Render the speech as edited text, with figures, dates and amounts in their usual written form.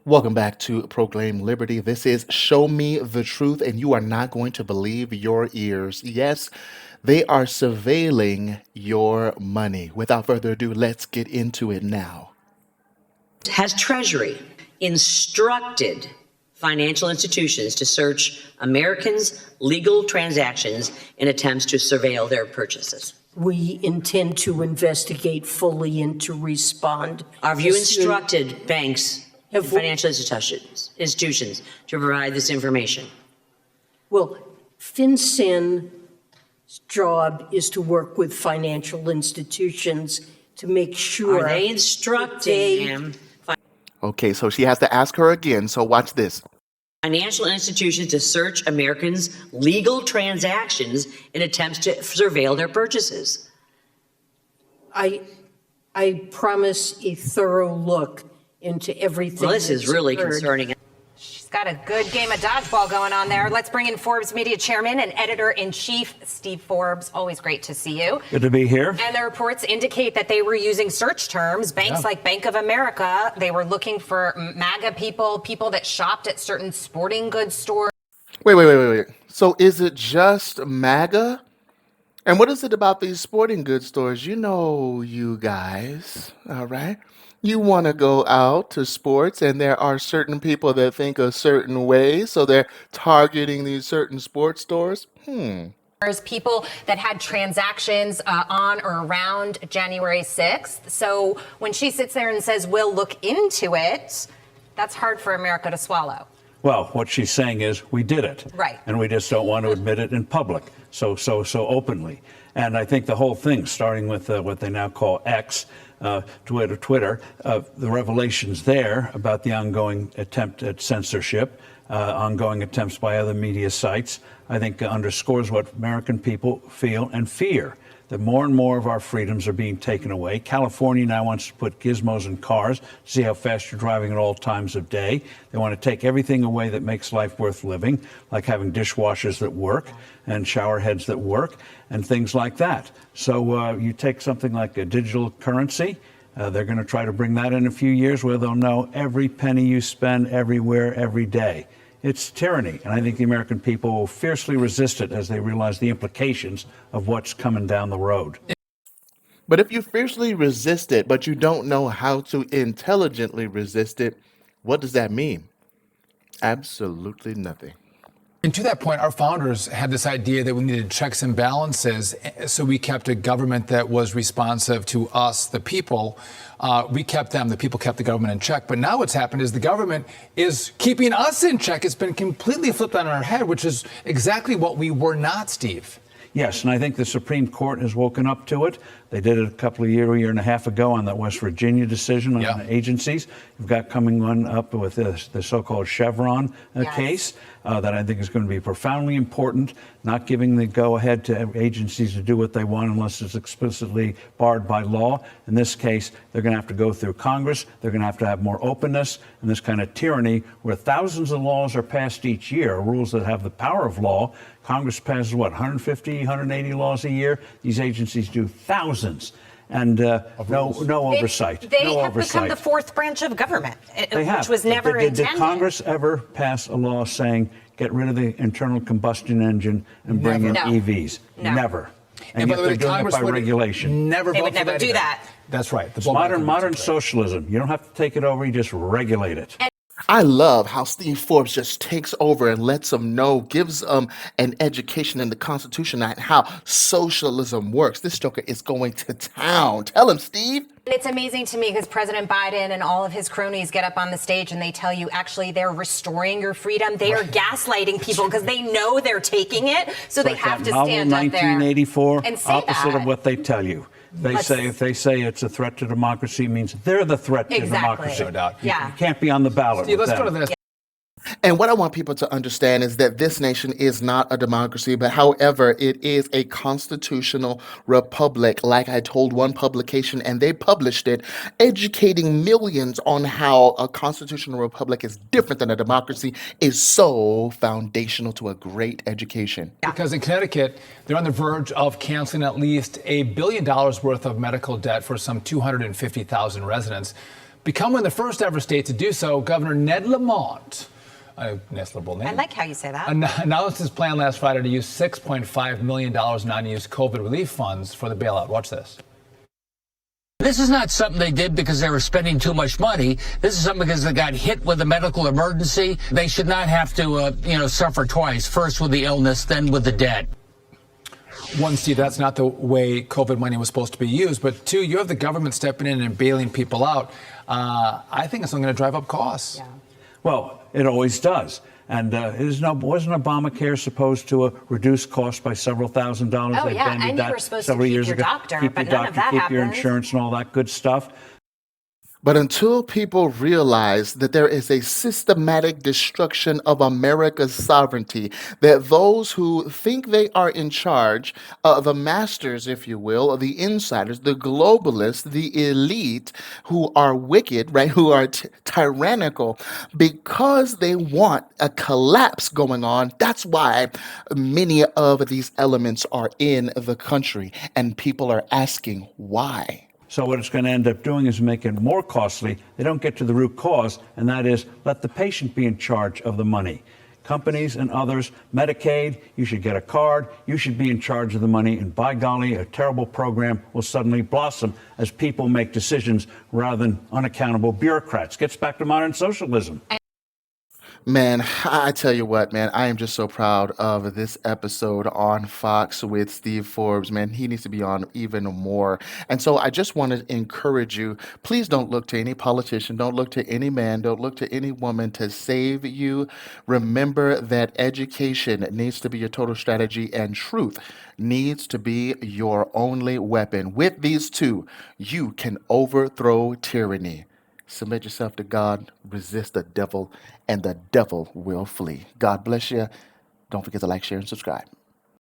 Welcome back to Proclaim Liberty. This is Show Me the Truth, and you are not going to believe your ears. Yes, they are surveilling your money. Without further ado, let's get into it now. Has Treasury instructed financial institutions to search Americans' legal transactions in attempts to surveil their purchases? We intend to investigate fully and to respond. Have you instructed banks and Have- financial institutions to provide this information? Well, FinCEN's job is to work with financial institutions to make sure. Are they instructing they- them, Okay, so she has to ask her again, so watch this. financial institutions, to search Americans' legal transactions in attempts to surveil their purchases? I promise a thorough look into everything. Well, this is that's really occurred. concerning. She's got a good game of dodgeball going on there. Let's bring in Forbes Media Chairman and Editor-in-Chief Steve Forbes. Always great to see you. Good to be here. And the reports indicate that they were using search terms. Banks like Bank of America, they were looking for MAGA people that shopped at certain sporting goods stores. Wait. So is it just MAGA? And what is it about these sporting goods stores? You know, you guys, all right? You want to go out to sports, and there are certain people that think a certain way, so they're targeting these certain sports stores. People that had transactions on or around January 6th. So when she sits there and says, we'll look into it, that's hard for America to swallow. Well, what she's saying is we did it. Right. And we just don't want to admit it in public so openly. And I think the whole thing, starting with what they now call X, Twitter, the revelations there about the ongoing attempt at censorship, ongoing attempts by other media sites, I think underscores what American people feel and fear, that more and more of our freedoms are being taken away. California now wants to put gizmos in cars to see how fast you're driving at all times of day. They want to take everything away that makes life worth living, like having dishwashers that work and shower heads that work and things like that. So you take something like a digital currency. They're going to try to bring that in a few years where they'll know every penny you spend everywhere, every day. It's tyranny, and I think the American people will fiercely resist it as they realize the implications of what's coming down the road. But if you fiercely resist it, but you don't know how to intelligently resist it, what does that mean? Absolutely nothing. And to that point, our founders had this idea that we needed checks and balances, so we kept a government that was responsive to us, the people. We kept them, the people kept the government in check. But now what's happened is the government is keeping us in check. It's been completely flipped on our head, which is exactly what we were not, Steve. Yes, and I think the Supreme Court has woken up to it. They did it a year and a half ago on that West Virginia decision on agencies. You've got coming one up with the so-called Chevron case that I think is going to be profoundly important, not giving the go-ahead to agencies to do what they want unless it's explicitly barred by law. In this case, they're going to have to go through Congress. They're going to have more openness and this kind of tyranny where thousands of laws are passed each year, rules that have the power of law. Congress passes, 150, 180 laws a year? These agencies do thousands. And no oversight. They no have oversight. become the fourth branch of government, They have. which was never Did intended. Congress ever pass a law saying get rid of the internal combustion engine and bring in No. EVs? No. Never. And yet by the way, they're doing Congress it by would regulation. Never They vote would for never do either. that. That's right. Modern socialism. You don't have to take it over. You just regulate it. I love how Steve Forbes just takes over and lets them know, gives them an education in the Constitution and how socialism works. This joker is going to town. Tell him, Steve. It's amazing to me because President Biden and all of his cronies get up on the stage and they tell you actually they're restoring your freedom. They are gaslighting people because they know they're taking it. So they have to stand up there 1984, and say opposite that. of what they tell you. If they say it's a threat to democracy, it means they're the threat to democracy. No doubt. Yeah. You can't be on the ballot. Steve, with let's go them. to this. And what I want people to understand is that this nation is not a democracy, but however, it is a constitutional republic. Like I told one publication, and they published it, educating millions on how a constitutional republic is different than a democracy is so foundational to a great education. Because in Connecticut, they're on the verge of canceling at least $1 billion worth of medical debt for some 250,000 residents. Becoming the first ever state to do so, Governor Ned Lamont, a nice liberal name, I like how you say that. announced his plan last Friday to use $6.5 million in unused COVID relief funds for the bailout. Watch this. This is not something they did because they were spending too much money. This is something because they got hit with a medical emergency. They should not have to, suffer twice, first with the illness, then with the debt. One, Steve, that's not the way COVID money was supposed to be used. But two, you have the government stepping in and bailing people out. I think it's only going to drive up costs. Yeah. Well, it always does. And wasn't Obamacare supposed to reduce costs by several $1,000s? Oh, They yeah, bandied and you that were supposed to several keep years your ago. doctor, Keep but your none of doctor, that keep your happens. insurance and all that good stuff. But until people realize that there is a systematic destruction of America's sovereignty, that those who think they are in charge, the masters, if you will, the insiders, the globalists, the elite, who are wicked, right, who are tyrannical, because they want a collapse going on, that's why many of these elements are in the country. And people are asking why. So what it's going to end up doing is making it more costly. They don't get to the root cause, and that is let the patient be in charge of the money. Companies and others, Medicaid, you should get a card, you should be in charge of the money, and by golly, a terrible program will suddenly blossom as people make decisions rather than unaccountable bureaucrats. Gets back to modern socialism. Man, I tell you what, man, I am just so proud of this episode on Fox with Steve Forbes. Man, he needs to be on even more. And so I just want to encourage you, please don't look to any politician, don't look to any man, don't look to any woman to save you. Remember that education needs to be your total strategy, and truth needs to be your only weapon. With these two, you can overthrow tyranny. Submit yourself to God, resist the devil, and the devil will flee. God bless you. Don't forget to like, share, and subscribe.